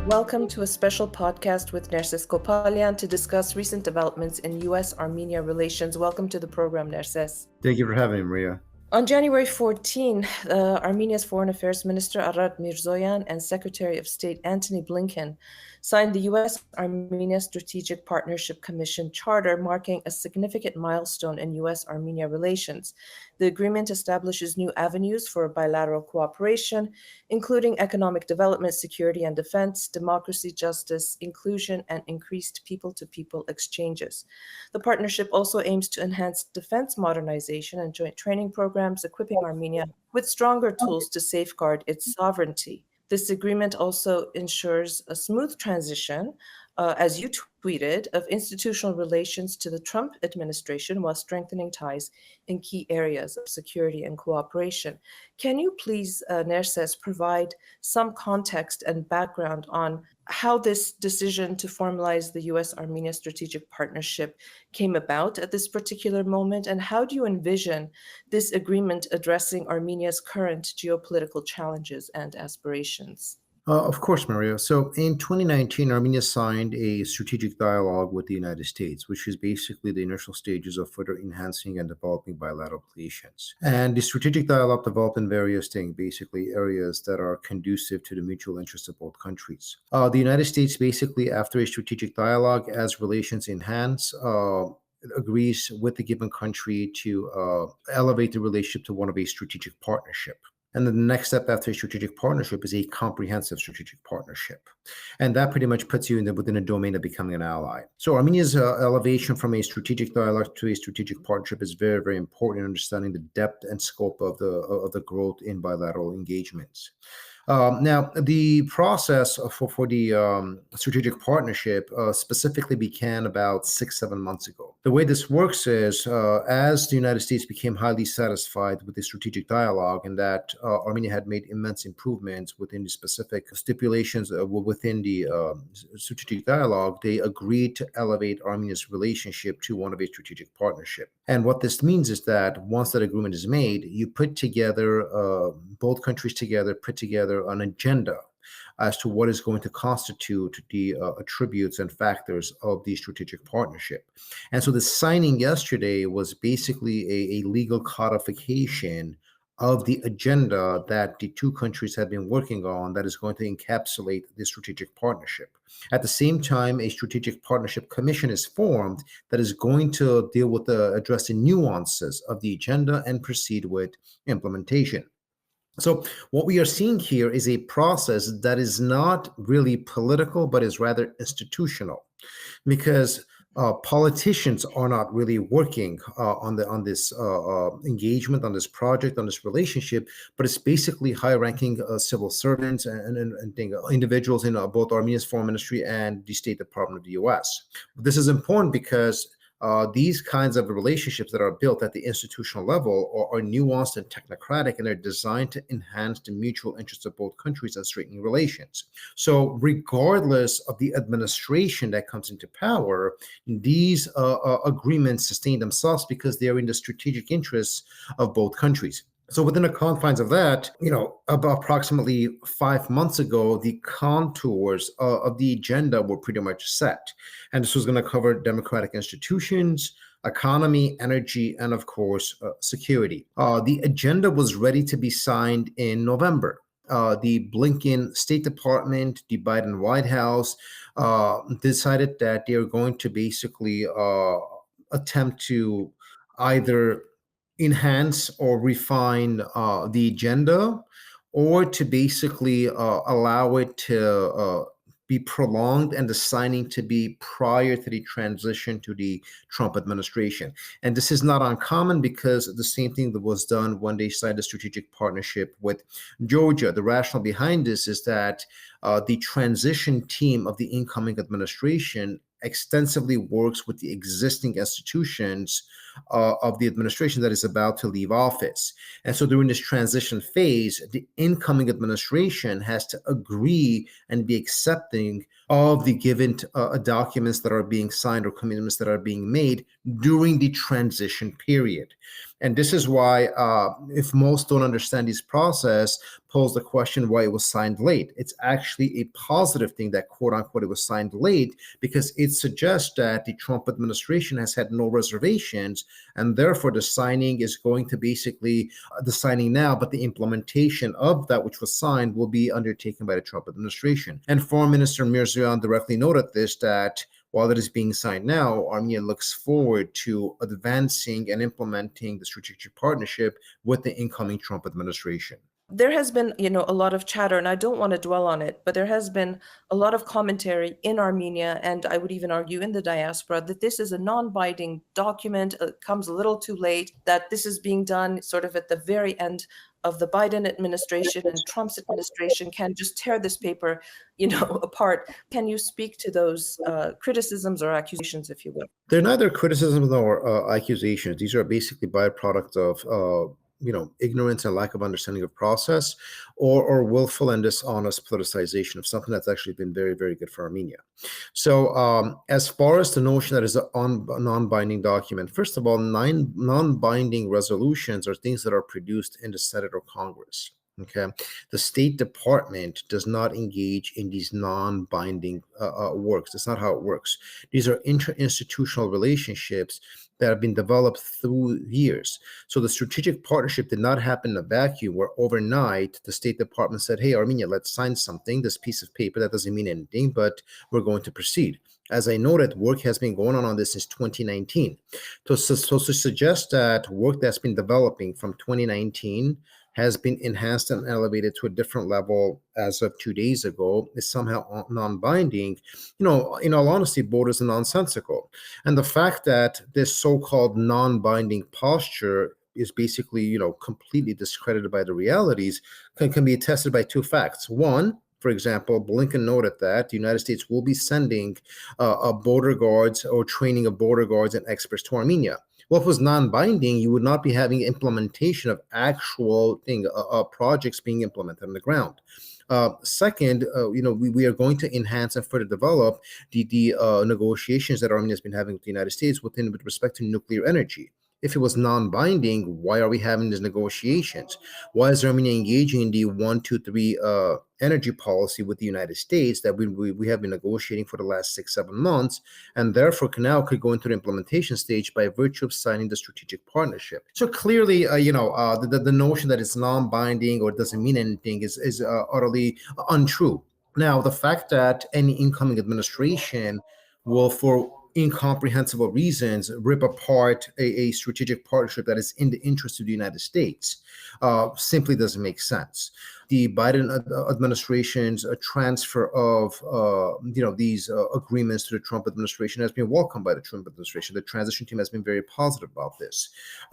Welcome to a special podcast with Nerses Kopalyan to discuss recent developments in US-Armenia relations. Welcome to the program, Nerses. Thank you for having me, Maria. On January 14, Armenia's Foreign Affairs Minister Ararat Mirzoyan and Secretary of State Antony Blinken signed the US-Armenia Strategic Partnership Commission Charter, marking a significant milestone in US-Armenia relations. The agreement establishes new avenues for bilateral cooperation, including economic development, security and defense, democracy, justice, inclusion, and increased people-to-people exchanges. The partnership also aims to enhance defense modernization and joint training programs, equipping Armenia with stronger tools to safeguard its sovereignty. This agreement also ensures a smooth transition, as you tweeted, of institutional relations to the Trump administration while strengthening ties in key areas of security and cooperation. Can you please, Nerses, provide some context and background on how this decision to formalize the US-Armenia strategic partnership came about at this particular moment, and how do you envision this agreement addressing Armenia's current geopolitical challenges and aspirations? Of course, Maria. So in 2019, Armenia signed a strategic dialogue with the United States, which is basically the initial stages of further enhancing and developing bilateral relations. And the strategic dialogue developed in various things, basically areas that are conducive to the mutual interests of both countries. The United States, basically, after a strategic dialogue, as relations enhance, agrees with the given country to elevate the relationship to one of a strategic partnership. And then the next step after a strategic partnership is a comprehensive strategic partnership. And that pretty much puts you within a domain of becoming an ally. So Armenia's elevation from a strategic dialogue to a strategic partnership is very, very important in understanding the depth and scope of the growth in bilateral engagements. Now, the process for the strategic partnership specifically began about 6-7 months ago. The way this works is, as the United States became highly satisfied with the strategic dialogue and that Armenia had made immense improvements within the specific stipulations within the strategic dialogue, they agreed to elevate Armenia's relationship to one of a strategic partnership. And what this means is that once that agreement is made, you put together, both countries together, put together an agenda as to what is going to constitute the attributes and factors of the strategic partnership. And so the signing yesterday was basically a legal codification of the agenda that the two countries have been working on that is going to encapsulate the strategic partnership. At the same time, a strategic partnership commission is formed that is going to deal with address the nuances of the agenda and proceed with implementation. So what we are seeing here is a process that is not really political, but is rather institutional, because politicians are not really working on this engagement, on this project, on this relationship, but it's basically high-ranking civil servants and individuals in both Armenia's foreign ministry and the State Department of the U.S. This is important because these kinds of relationships that are built at the institutional level are nuanced and technocratic, and they're designed to enhance the mutual interests of both countries and strengthening relations. So regardless of the administration that comes into power, these agreements sustain themselves because they are in the strategic interests of both countries. So within the confines of that, about approximately 5 months ago, the contours of the agenda were pretty much set. And this was going to cover democratic institutions, economy, energy, and of course, security. The agenda was ready to be signed in November. The Blinken State Department, the Biden White House decided that they are going to basically attempt to either enhance or refine the agenda, or to basically allow it to be prolonged and the signing to be prior to the transition to the Trump administration. And this is not uncommon because the same thing that was done when they signed a strategic partnership with Georgia. The rationale behind this is that the transition team of the incoming administration extensively works with the existing institutions of the administration that is about to leave office. And so during this transition phase, the incoming administration has to agree and be accepting of the given documents that are being signed or commitments that are being made during the transition period. And this is why, if most don't understand this process, pose the question why it was signed late. It's actually a positive thing that, quote unquote, it was signed late, because it suggests that the Trump administration has had no reservations, and therefore the signing is going to basically, the signing now, but the implementation of that which was signed will be undertaken by the Trump administration. And Foreign Minister Mirzoyan directly noted this, that while it is being signed now, Armenia looks forward to advancing and implementing the strategic partnership with the incoming Trump administration. There has been, a lot of chatter, and I don't want to dwell on it, but there has been a lot of commentary in Armenia, and I would even argue in the diaspora, that this is a non-binding document. It comes a little too late, that this is being done sort of at the very end of the Biden administration, and Trump's administration can just tear this paper, apart. Can you speak to those criticisms or accusations, if you will? They're neither criticisms nor accusations. These are basically byproducts of ignorance and lack of understanding of process, or willful and dishonest politicization of something that's actually been very, very good for Armenia. So as far as the notion that is a non-binding document, first of all, 9 non-binding resolutions are things that are produced in the Senate or Congress. Okay, the State Department does not engage in these non-binding works. That's not how it works. These are interinstitutional relationships that have been developed through years. So the strategic partnership did not happen in a vacuum where overnight the State Department said, hey, Armenia, let's sign something, this piece of paper that doesn't mean anything, but we're going to proceed. As I noted, work has been going on this since 2019. So to suggest that work that's been developing from 2019 has been enhanced and elevated to a different level as of 2 days ago is somehow non-binding, in all honesty, borders on nonsensical. And the fact that this so-called non-binding posture is basically, completely discredited by the realities can be attested by 2 facts. One, for example, Blinken noted that the United States will be sending border guards or training of border guards and experts to Armenia. Well, if it was non-binding, you would not be having implementation of actual projects being implemented on the ground. Second, we are going to enhance and further develop the negotiations that Armenia has been having with the United States with respect to nuclear energy. If it was non-binding, why are we having these negotiations? Why is Armenia engaging in the 1, 2, 3 energy policy with the United States that we have been negotiating for the last 6, 7 months, and therefore now could go into the implementation stage by virtue of signing the strategic partnership? So clearly, the notion that it's non-binding or doesn't mean anything is utterly untrue. Now, the fact that any incoming administration will, for incomprehensible reasons, rip apart a strategic partnership that is in the interest of the United States simply doesn't make sense. The Biden administration's transfer of these agreements to the Trump administration has been welcomed by the Trump administration. The transition team has been very positive about this.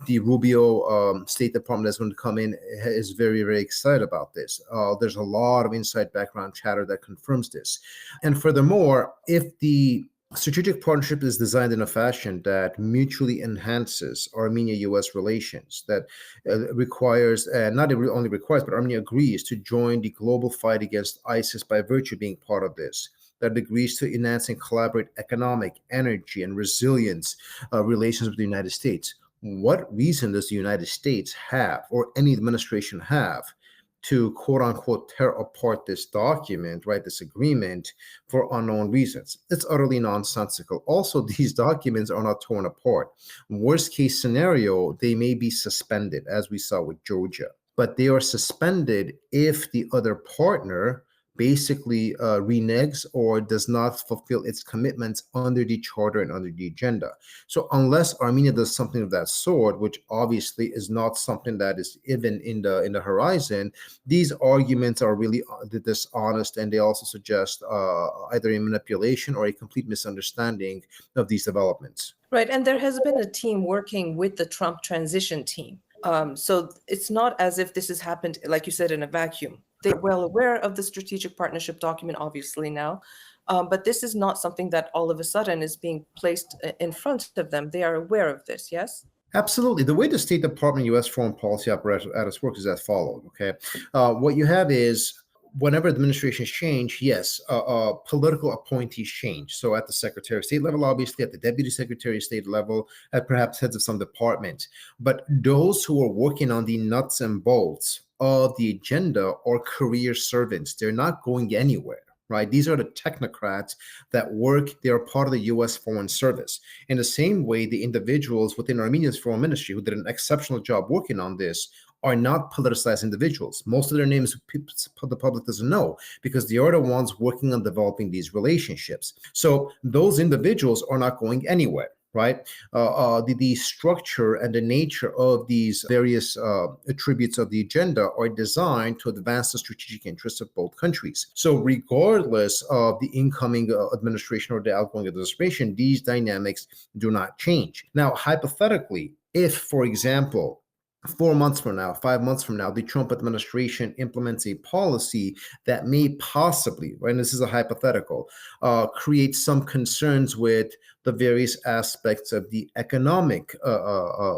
The Rubio State Department that's going to come in is very, very excited about this. There's a lot of inside background chatter that confirms this. And furthermore, if the strategic partnership is designed in a fashion that mutually enhances Armenia-U.S. relations, that requires, not only requires, but Armenia agrees to join the global fight against ISIS by virtue of being part of this, that agrees to enhance and collaborate economic, energy, and resilience relations with the United States. What reason does the United States have, or any administration have, to quote unquote tear apart this document, right, this agreement, for unknown reasons? It's utterly nonsensical. Also, these documents are not torn apart. Worst case scenario, they may be suspended, as we saw with Georgia, but they are suspended if the other partner basically reneges or does not fulfill its commitments under the charter and under the agenda. So unless Armenia does something of that sort, which obviously is not something that is even in the horizon, these arguments are really dishonest, and they also suggest either a manipulation or a complete misunderstanding of these developments. Right, and there has been a team working with the Trump transition team. So it's not as if this has happened, like you said, in a vacuum. They're well aware of the strategic partnership document, obviously now, but this is not something that all of a sudden is being placed in front of them. They are aware of this, yes? Absolutely. The way the State Department U.S. foreign policy apparatus works is as follows, okay? What you have is whenever administrations change, yes, political appointees change. So at the Secretary of State level, obviously, at the Deputy Secretary of State level, at perhaps heads of some department. But those who are working on the nuts and bolts of the agenda are career servants. They're not going anywhere. Right? These are the technocrats that work. They are part of the U.S. Foreign Service. In the same way, the individuals within Armenia's foreign ministry who did an exceptional job working on this are not politicized individuals. Most of their names the public doesn't know because they are the ones working on developing these relationships. So those individuals are not going anywhere. Right? The structure and the nature of these various attributes of the agenda are designed to advance the strategic interests of both countries. So regardless of the incoming administration or the outgoing administration, these dynamics do not change. Now, hypothetically, if, for example, 4 months from now, 5 months from now, the Trump administration implements a policy that may possibly, right, and this is a hypothetical, create some concerns with the various aspects of the economic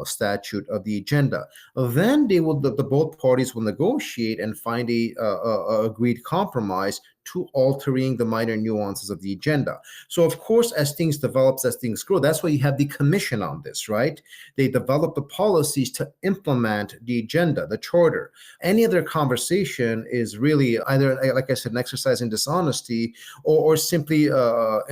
statute of the agenda. Then they will, the both parties will negotiate and find a agreed compromise to altering the minor nuances of the agenda. So of course, as things develop, as things grow, that's why you have the commission on this, right? They develop the policies to implement the agenda, the charter. Any other conversation is really either, like I said, an exercise in dishonesty or simply a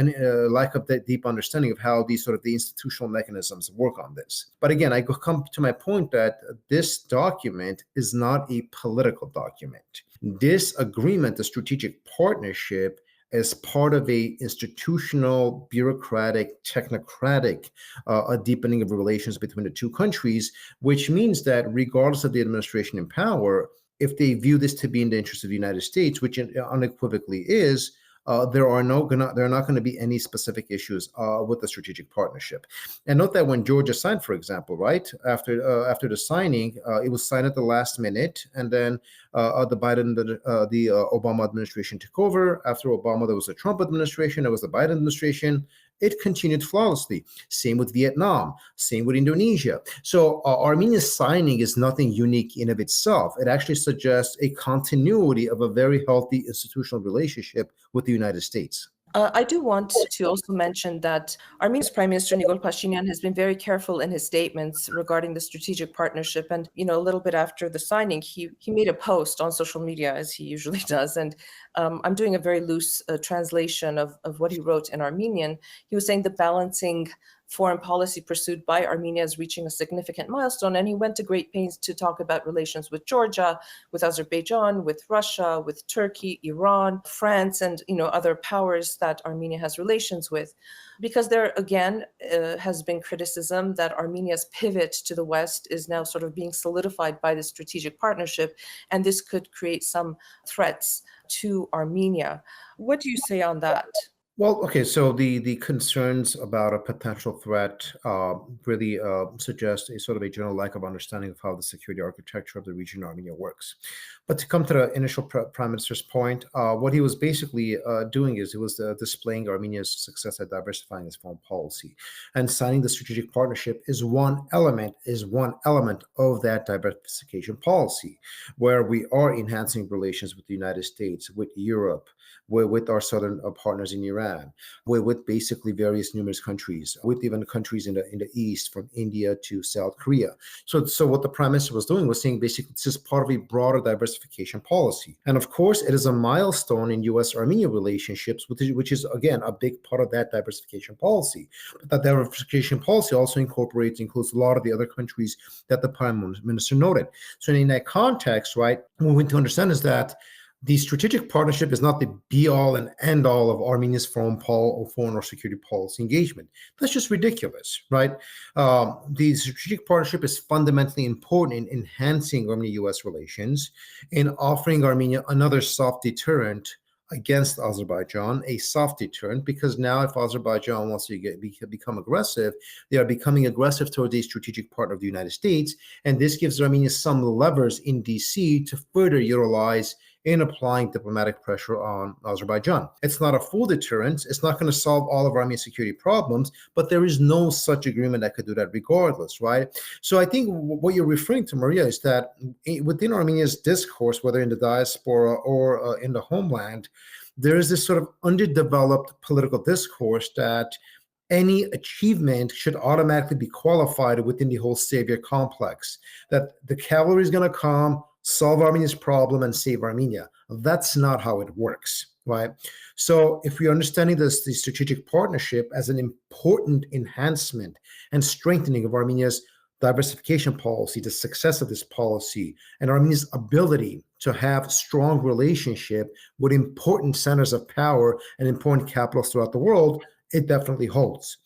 lack of that deep understanding of how these sort of the institutional mechanisms work on this. But again, I come to my point that this document is not a political document. This agreement, the strategic partnership, as part of a institutional, bureaucratic, technocratic a deepening of relations between the two countries, which means that regardless of the administration in power, if they view this to be in the interest of the United States, which it unequivocally is, there are not going to be any specific issues with the strategic partnership. And note that when Georgia signed, for example, right after the signing, it was signed at the last minute, and then the Obama administration took over. After Obama, there was a Trump administration. There was the Biden administration. It continued flawlessly. Same with Vietnam. Same with Indonesia. So Armenia's signing is nothing unique in of itself. It actually suggests a continuity of a very healthy institutional relationship with the United States. I do want to also mention that Armenia's Prime Minister Nikol Pashinyan has been very careful in his statements regarding the strategic partnership. And, a little bit after the signing, he made a post on social media, as he usually does. And I'm doing a very loose translation of what he wrote in Armenian. He was saying the balancing foreign policy pursued by Armenia is reaching a significant milestone. And he went to great pains to talk about relations with Georgia, with Azerbaijan, with Russia, with Turkey, Iran, France, and other powers that Armenia has relations with. Because there, again, has been criticism that Armenia's pivot to the West is now sort of being solidified by the strategic partnership, and this could create some threats to Armenia. What do you say on that? Well, okay, so the concerns about a potential threat really suggest a sort of a general lack of understanding of how the security architecture of the region Armenia works. But to come to the initial Prime Minister's point, what he was basically doing is he was displaying Armenia's success at diversifying its foreign policy. And signing the strategic partnership is one element of that diversification policy, where we are enhancing relations with the United States, with Europe, with our southern partners in Iran, with basically various numerous countries, with even countries in the east, from India to South Korea. So what the Prime Minister was doing was saying basically this is part of a broader diversification policy. And of course, it is a milestone in US-Armenia relationships, which is, again, a big part of that diversification policy. But that diversification policy also includes a lot of the other countries that the Prime Minister noted. So in that context, right, what we need to understand is that the strategic partnership is not the be-all and end-all of Armenia's foreign or security policy engagement. That's just ridiculous, right? The strategic partnership is fundamentally important in enhancing Armenia-U.S. relations, in offering Armenia another soft deterrent against Azerbaijan, a soft deterrent, because now if Azerbaijan wants to become aggressive, they are becoming aggressive towards a strategic partner of the United States, and this gives Armenia some levers in D.C. to further utilize in applying diplomatic pressure on Azerbaijan. It's not a full deterrent. It's not going to solve all of Armenia's security problems, but there is no such agreement that could do that regardless, right? So I think what you're referring to, Maria, is that within Armenia's discourse, whether in the diaspora or in the homeland, there is this sort of underdeveloped political discourse that any achievement should automatically be qualified within the whole savior complex, that the cavalry is going to come, solve Armenia's problem, and save Armenia. That's not how it works, right? So if we're understanding the strategic partnership as an important enhancement and strengthening of Armenia's diversification policy, the success of this policy, and Armenia's ability to have strong relationship with important centers of power and important capitals throughout the world, it definitely holds.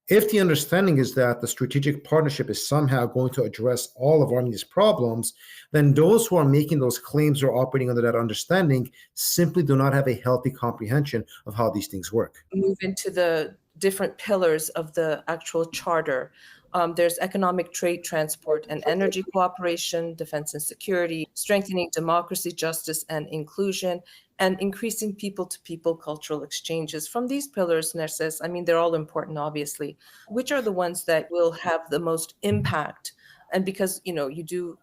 If the understanding is that the strategic partnership is somehow going to address all of Armenia's problems, then those who are making those claims or operating under that understanding simply do not have a healthy comprehension of how these things work. Move into the different pillars of the actual charter. There's economic, trade, transport, and energy cooperation, defense and security, strengthening democracy, justice, and inclusion, and increasing people-to-people cultural exchanges. From these pillars, Nerses, I mean, they're all important, obviously. Which are the ones that will have the most impact? And because, you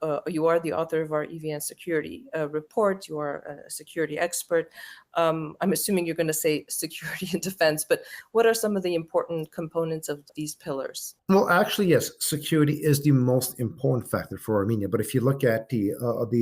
are the author of our EVN security report, you are a security expert. I'm assuming you're going to say security and defense, but what are some of the important components of these pillars? Well, actually, yes, security is the most important factor for Armenia. But if you look at the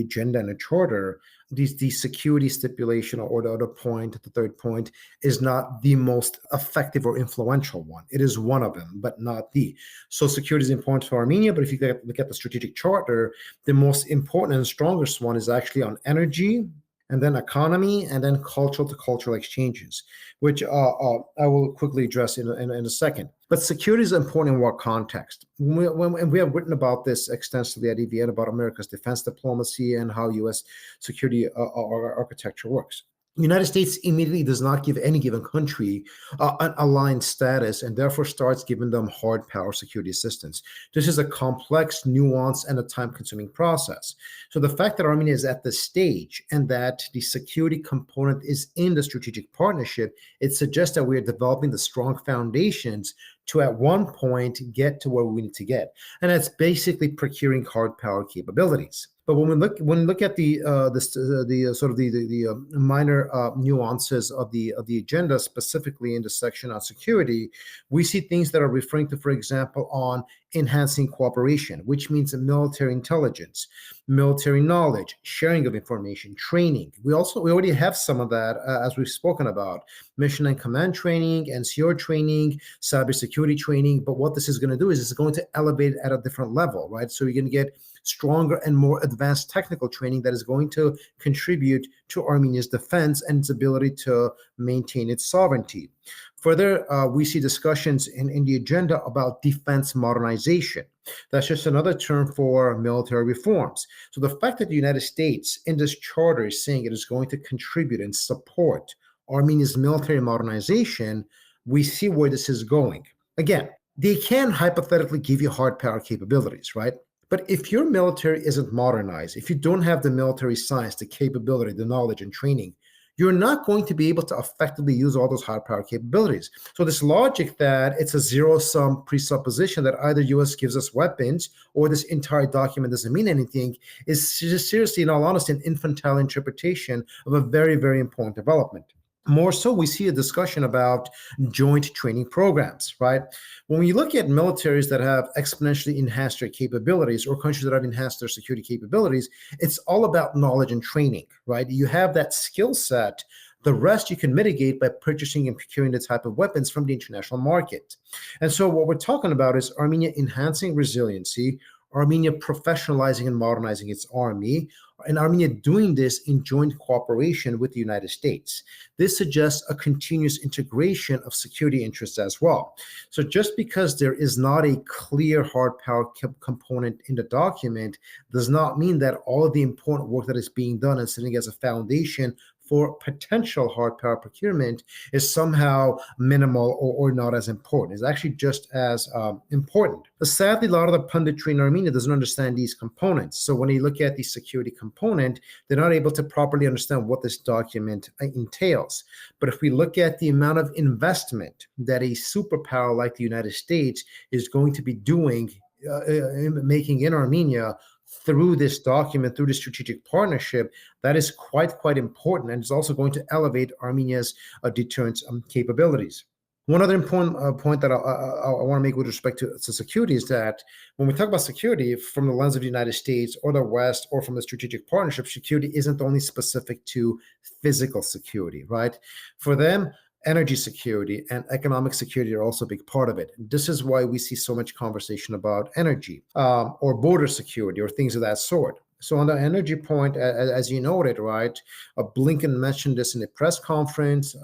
agenda and the charter, the security stipulation or the other point, the third point, is not the most effective or influential one. It is one of them, but not the. So security is important for Armenia, but if you look at the strategic charter, the most important and strongest one is actually on energy, and then economy, and then cultural to cultural exchanges, which I will quickly address in a second. But security is important in what context? When we have written about this extensively at EVN, about America's defense diplomacy and how U.S. security architecture works. The United States immediately does not give any given country an aligned status and therefore starts giving them hard power security assistance. This is a complex, nuanced, and a time-consuming process. So the fact that Armenia is at this stage and that the security component is in the strategic partnership, it suggests that we are developing the strong foundations to at one point get to where we need to get. And that's basically procuring hard power capabilities. But when we look at the minor nuances of the agenda, specifically in the section on security, we see things that are referring to, for example, on enhancing cooperation, which means military intelligence, military knowledge, sharing of information, training. We already have some of that, as we've spoken about, mission and command training, NCO training, cybersecurity training. But what this is going to do is it's going to elevate it at a different level, right? So you're going to get stronger and more advanced technical training that is going to contribute to Armenia's defense and its ability to maintain its sovereignty. Further, we see discussions in the agenda about defense modernization. That's just another term for military reforms. So the fact that the United States in this charter is saying it is going to contribute and support Armenia's military modernization, we see where this is going. Again, they can hypothetically give you hard power capabilities, right? But if your military isn't modernized, if you don't have the military science, the capability, the knowledge, and training, you're not going to be able to effectively use all those high power capabilities. So this logic that it's a zero-sum presupposition that either U.S. gives us weapons or this entire document doesn't mean anything is just seriously, in all honesty, an infantile interpretation of a very, very important development. More so, we see a discussion about joint training programs, right? When we look at militaries that have exponentially enhanced their capabilities or countries that have enhanced their security capabilities, it's all about knowledge and training, right? You have that skill set. The rest you can mitigate by purchasing and procuring the type of weapons from the international market. And so what we're talking about is Armenia enhancing resiliency, Armenia professionalizing and modernizing its army, and Armenia doing this in joint cooperation with the United States. This suggests a continuous integration of security interests as well. So just because there is not a clear hard power component in the document does not mean that all of the important work that is being done and sitting as a foundation for potential hard power procurement is somehow minimal or not as important. It's actually just as important. But sadly, a lot of the punditry in Armenia doesn't understand these components. So when you look at the security component, they're not able to properly understand what this document entails. But if we look at the amount of investment that a superpower like the United States is going to be doing, making in Armenia through this document, through the strategic partnership, that is quite important, and it's also going to elevate Armenia's deterrence capabilities. One other important point that I want to make with respect to security is that when we talk about security from the lens of the United States or the West or from the strategic partnership, security isn't only specific to physical security, right? For them, energy security and economic security are also a big part of it. This is why we see so much conversation about energy or border security or things of that sort. So on the energy point, as you noted, right, Blinken mentioned this in a press conference.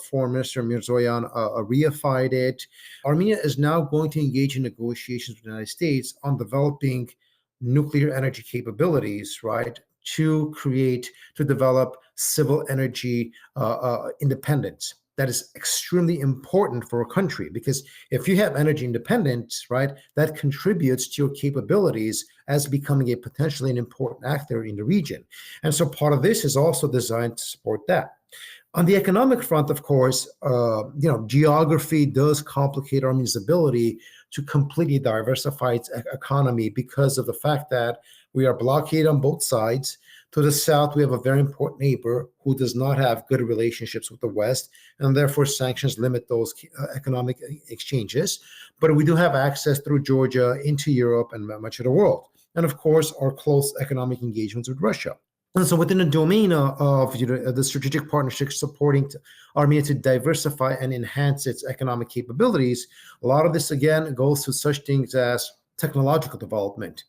Foreign Minister Mirzoyan reified it. Armenia is now going to engage in negotiations with the United States on developing nuclear energy capabilities, right, to develop civil energy independence. That is extremely important for a country, because if you have energy independence, right, that contributes to your capabilities as becoming a potentially an important actor in the region. And so part of this is also designed to support that. On the economic front, of course, geography does complicate Armenia's ability to completely diversify its economy because of the fact that we are blockaded on both sides. To the south, we have a very important neighbor who does not have good relationships with the West, and therefore sanctions limit those economic exchanges. But we do have access through Georgia into Europe and much of the world. And of course, our close economic engagements with Russia. And so within the domain of the strategic partnership supporting Armenia to diversify and enhance its economic capabilities, a lot of this, again, goes to such things as technological development,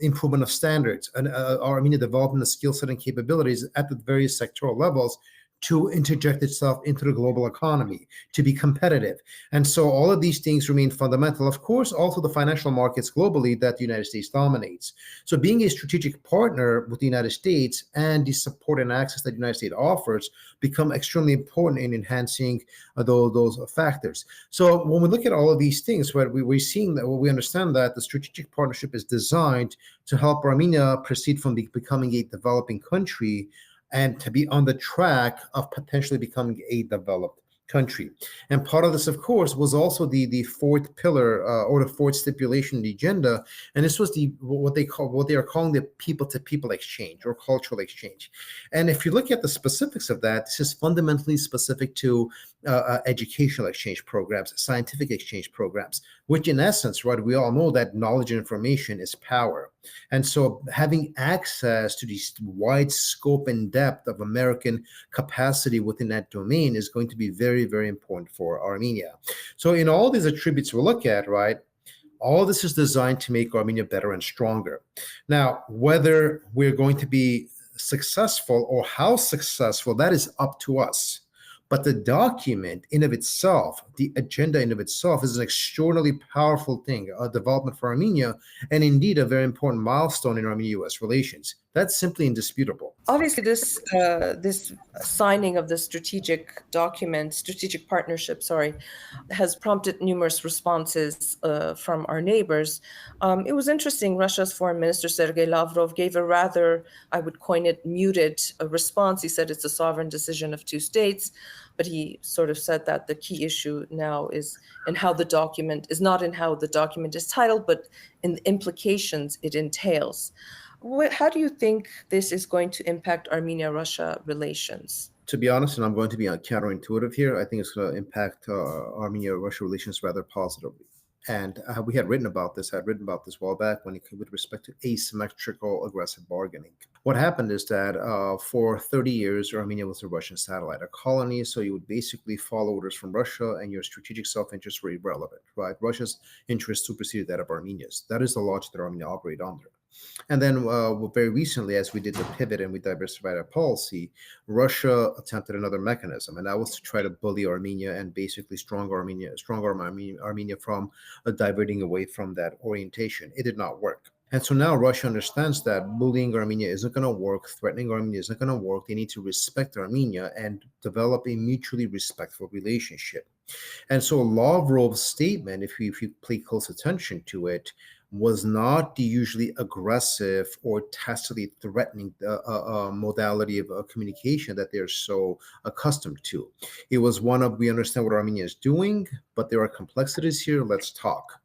improvement of standards, and Armenia developing the skill set and capabilities at the various sectoral levels to interject itself into the global economy, to be competitive. And so all of these things remain fundamental. Of course, also the financial markets globally that the United States dominates. So being a strategic partner with the United States and the support and access that the United States offers become extremely important in enhancing those factors. So when we look at all of these things, we're seeing that we understand that the strategic partnership is designed to help Armenia proceed from becoming a developing country and to be on the track of potentially becoming a developed country. And part of this, of course, was also the fourth pillar or the fourth stipulation in the agenda. And this was what they are calling the people-to-people exchange or cultural exchange. And if you look at the specifics of that, this is fundamentally specific to educational exchange programs, scientific exchange programs, which in essence, right, we all know that knowledge and information is power. And so having access to this wide scope and depth of American capacity within that domain is going to be very, very important for Armenia. So in all these attributes we look at, right, all this is designed to make Armenia better and stronger. Now, whether we're going to be successful or how successful, that is up to us. But the document in of itself, the agenda in of itself, is an extraordinarily powerful thing, a development for Armenia, and indeed a very important milestone in Armenia-US relations. That's simply indisputable. Obviously, this signing of the strategic document, strategic partnership, has prompted numerous responses from our neighbors. It was interesting. Russia's Foreign Minister Sergei Lavrov gave a rather, I would coin it, muted response. He said it's a sovereign decision of two states, but he sort of said that the key issue now is in how the document is not in how the document is titled, but in the implications it entails. How do you think this is going to impact Armenia-Russia relations? To be honest, and I'm going to be counterintuitive here, I think it's going to impact Armenia-Russia relations rather positively. And we had written about this. I had written about this a while back with respect to asymmetrical aggressive bargaining. What happened is that for 30 years, Armenia was a Russian satellite, a colony. So you would basically follow orders from Russia, and your strategic self-interest were irrelevant, right? Russia's interest superseded that of Armenia's. That is the logic that Armenia operated under. And then very recently, as we did the pivot and we diversified our policy, Russia attempted another mechanism, and that was to try to bully Armenia and basically strong Armenia from diverting away from that orientation. It did not work. And so now Russia understands that bullying Armenia isn't going to work, threatening Armenia isn't going to work. They need to respect Armenia and develop a mutually respectful relationship. And so Lavrov's statement, if you pay close attention to it, was not the usually aggressive or tacitly threatening modality of communication that they're so accustomed to. It was one of, we understand what Armenia is doing, but there are complexities here, let's talk.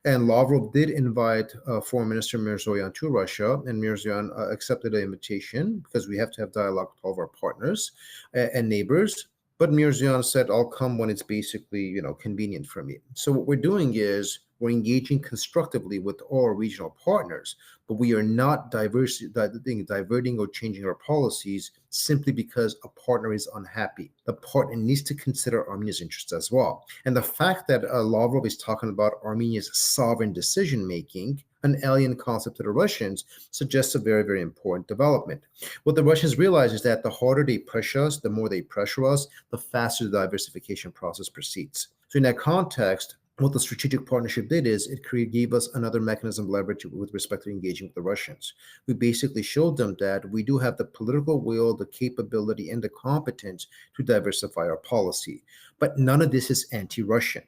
And Lavrov did invite Foreign Minister Mirzoyan to Russia, and Mirzoyan accepted the invitation because we have to have dialogue with all of our partners and neighbors. But Mirzoyan said, I'll come when it's basically, convenient for me. So what we're doing is we're engaging constructively with all regional partners, but we are not diverting or changing our policies simply because a partner is unhappy. The partner needs to consider Armenia's interests as well. And the fact that Lavrov is talking about Armenia's sovereign decision-making, an alien concept to the Russians, suggests a very, very important development. What the Russians realize is that the harder they push us, the more they pressure us, the faster the diversification process proceeds. So in that context, what the strategic partnership did is it gave us another mechanism of leverage with respect to engaging with the Russians. We basically showed them that we do have the political will, the capability, and the competence to diversify our policy. But none of this is anti-Russian.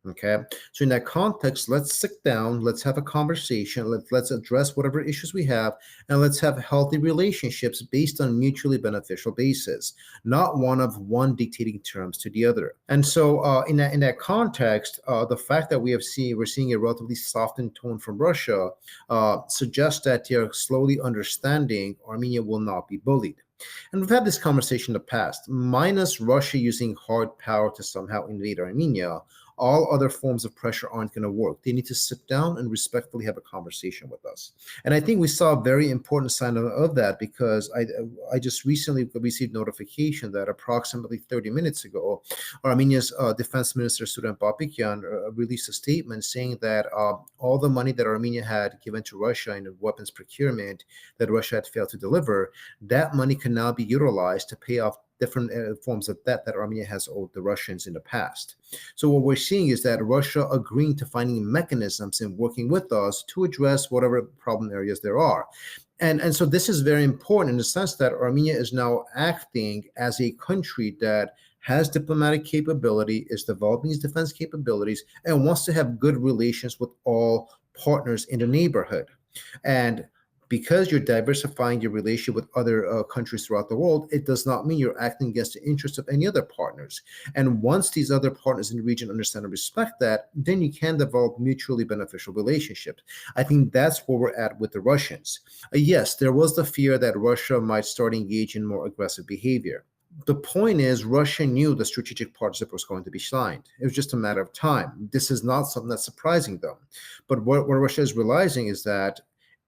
Okay, so in that context, let's sit down, let's have a conversation, let's address whatever issues we have, and let's have healthy relationships based on mutually beneficial basis, not one dictating terms to the other. And so in that context, the fact that we're seeing a relatively softened tone from Russia suggests that they're slowly understanding Armenia will not be bullied. And we've had this conversation in the past, minus Russia using hard power to somehow invade Armenia. All other forms of pressure aren't going to work. They need to sit down and respectfully have a conversation with us. And I think we saw a very important sign of that because I just recently received notification that approximately 30 minutes ago, Armenia's Defense Minister Suren Papikyan released a statement saying that all the money that Armenia had given to Russia in weapons procurement that Russia had failed to deliver, that money can now be utilized to pay off different forms of debt that Armenia has owed the Russians in the past. So what we're seeing is that Russia agreeing to finding mechanisms and working with us to address whatever problem areas there are. And so this is very important in the sense that Armenia is now acting as a country that has diplomatic capability, is developing its defense capabilities, and wants to have good relations with all partners in the neighborhood. And because you're diversifying your relationship with other countries throughout the world, it does not mean you're acting against the interests of any other partners. And once these other partners in the region understand and respect that, then you can develop mutually beneficial relationships. I think that's where we're at with the Russians. Yes, there was the fear that Russia might start engaging in more aggressive behavior. The point is, Russia knew the strategic partnership was going to be signed. It was just a matter of time. This is not something that's surprising them. But what Russia is realizing is that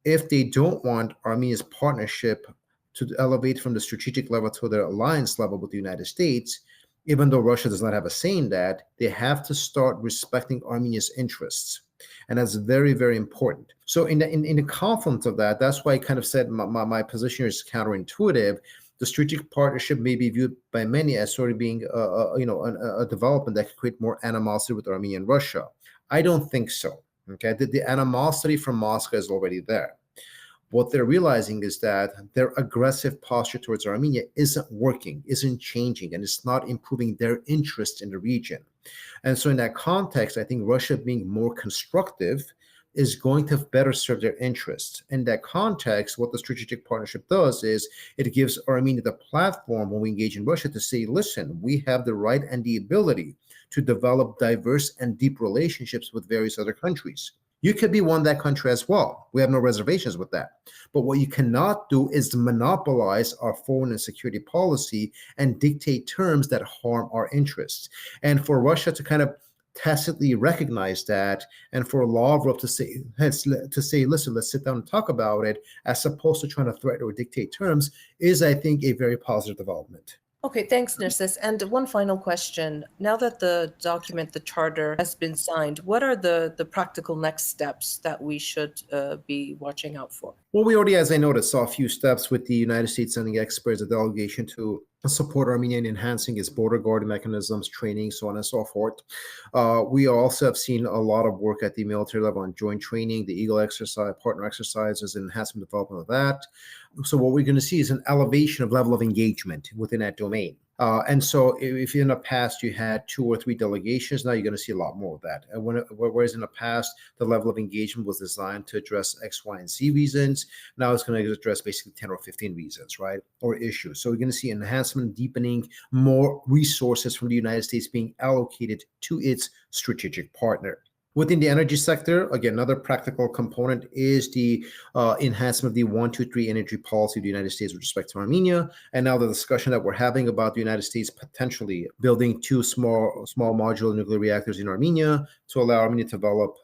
if they don't want Armenia's partnership to elevate from the strategic level to the alliance level with the United States, even though Russia does not have a say in that, they have to start respecting Armenia's interests. And that's very, very important. So in the confluence of that, that's why I kind of said my position is counterintuitive. The strategic partnership may be viewed by many as sort of being a development that could create more animosity with Armenia and Russia. I don't think so. Okay, the animosity from Moscow is already there. What they're realizing is that their aggressive posture towards Armenia isn't working, isn't changing, and it's not improving their interest in the region. And so in that context, I think Russia being more constructive is going to better serve their interests. In that context, what the strategic partnership does is it gives Armenia the platform when we engage in Russia to say, listen, we have the right and the ability to develop diverse and deep relationships with various other countries. You could be one that country as well. We have no reservations with that. But what you cannot do is to monopolize our foreign and security policy and dictate terms that harm our interests. And for Russia to kind of tacitly recognize that, and for Lavrov to say, listen, let's sit down and talk about it, as opposed to trying to threaten or dictate terms, is, I think, a very positive development. Okay, thanks, Nerses. And one final question. Now that the document, the charter, has been signed, what are the practical next steps that we should be watching out for? Well, we already, as I noted, saw a few steps with the United States sending experts, a delegation to support Armenia in enhancing its border guard mechanisms, training, so on and so forth. We also have seen a lot of work at the military level on joint training, the Eagle exercise, partner exercises, and enhancement development of that. So what we're going to see is an elevation of level of engagement within that domain. And so if in the past you had 2 or 3 delegations, now you're going to see a lot more of that. And whereas in the past, the level of engagement was designed to address X, Y, and Z reasons, now it's going to address basically 10 or 15 reasons, right? Or issues. So we're going to see enhancement, deepening, more resources from the United States being allocated to its strategic partner. Within the energy sector, again, another practical component is the enhancement of the 1-2-3 energy policy of the United States with respect to Armenia. And now the discussion that we're having about the United States potentially building 2 small modular nuclear reactors in Armenia to allow Armenia to develop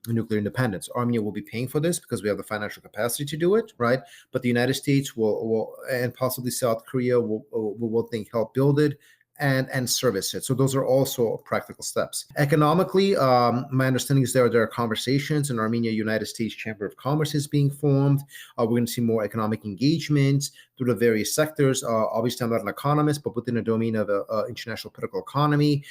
nuclear independence. Armenia will be paying for this because we have the financial capacity to do it, right? But the United States will and possibly South Korea will help build it and service it. So those are also practical steps. Economically, my understanding is there are conversations in Armenia, United States Chamber of Commerce is being formed. We're going to see more economic engagement through the various sectors. Obviously, I'm not an economist, but within the domain of international political economy,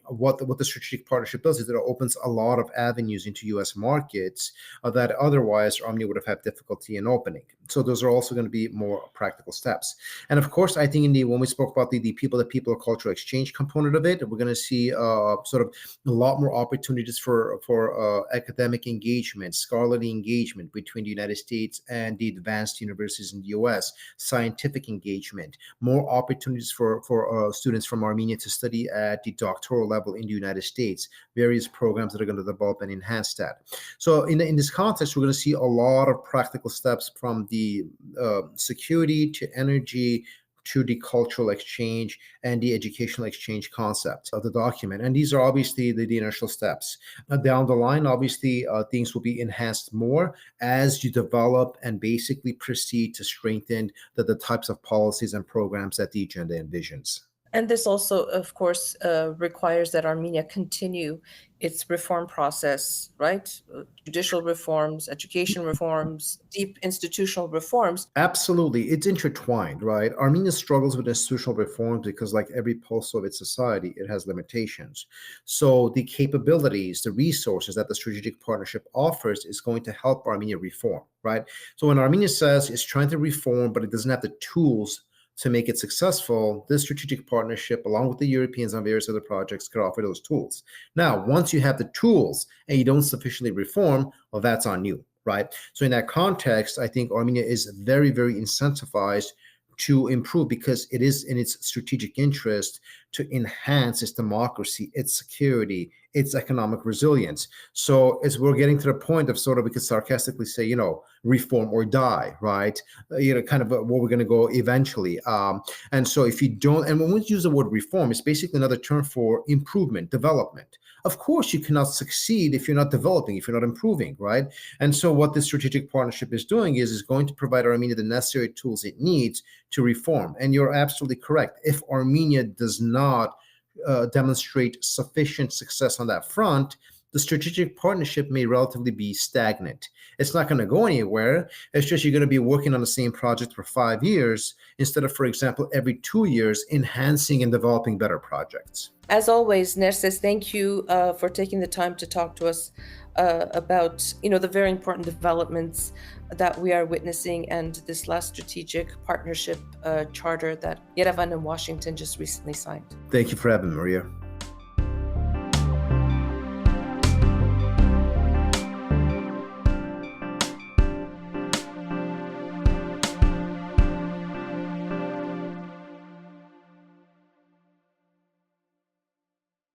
what the strategic partnership does is it opens a lot of avenues into U.S. markets that otherwise Armenia would have had difficulty in opening. So those are also going to be more practical steps. And of course, I think when we spoke about the people-to-people cultural exchange component of it, we're going to see sort of a lot more opportunities for academic engagement, scholarly engagement between the United States and the advanced universities in the U.S., scientific engagement, more opportunities for students from Armenia to study at the doctoral level in the United States, various programs that are going to develop and enhance that. So in this context, we're going to see a lot of practical steps from the security to energy to the cultural exchange and the educational exchange concept of the document. And these are obviously the initial steps. Down the line, obviously, things will be enhanced more as you develop and basically proceed to strengthen the types of policies and programs that the agenda envisions. And this also, of course, requires that Armenia continue its reform process, right? Judicial reforms, education reforms, deep institutional reforms. Absolutely. It's intertwined, right? Armenia struggles with institutional reforms because, like every post-Soviet society, it has limitations. So the capabilities, the resources that the strategic partnership offers is going to help Armenia reform, right? So when Armenia says it's trying to reform, but it doesn't have the tools to make it successful, this strategic partnership, along with the Europeans on various other projects, could offer those tools. Now, once you have the tools and you don't sufficiently reform, well, that's on you, right? So in that context, I think Armenia is very, very incentivized to improve because it is in its strategic interest to enhance its democracy, its security, its economic resilience. So as we're getting to the point of sort of, we could sarcastically say, reform or die, right? Kind of where we're going to go eventually. And so if you don't, and when we use the word reform, it's basically another term for improvement, development. Of course, you cannot succeed if you're not developing, if you're not improving, right? And so what this strategic partnership is doing is going to provide Armenia the necessary tools it needs to reform. And you're absolutely correct. If Armenia does not demonstrate sufficient success on that front, the strategic partnership may relatively be stagnant. It's not going to go anywhere. It's just you're going to be working on the same project for 5 years instead of, for example, every 2 years enhancing and developing better projects. As always, Nerses, thank you for taking the time to talk to us about the very important developments that we are witnessing and this last strategic partnership charter that Yerevan and Washington just recently signed. Thank you for having me, Maria.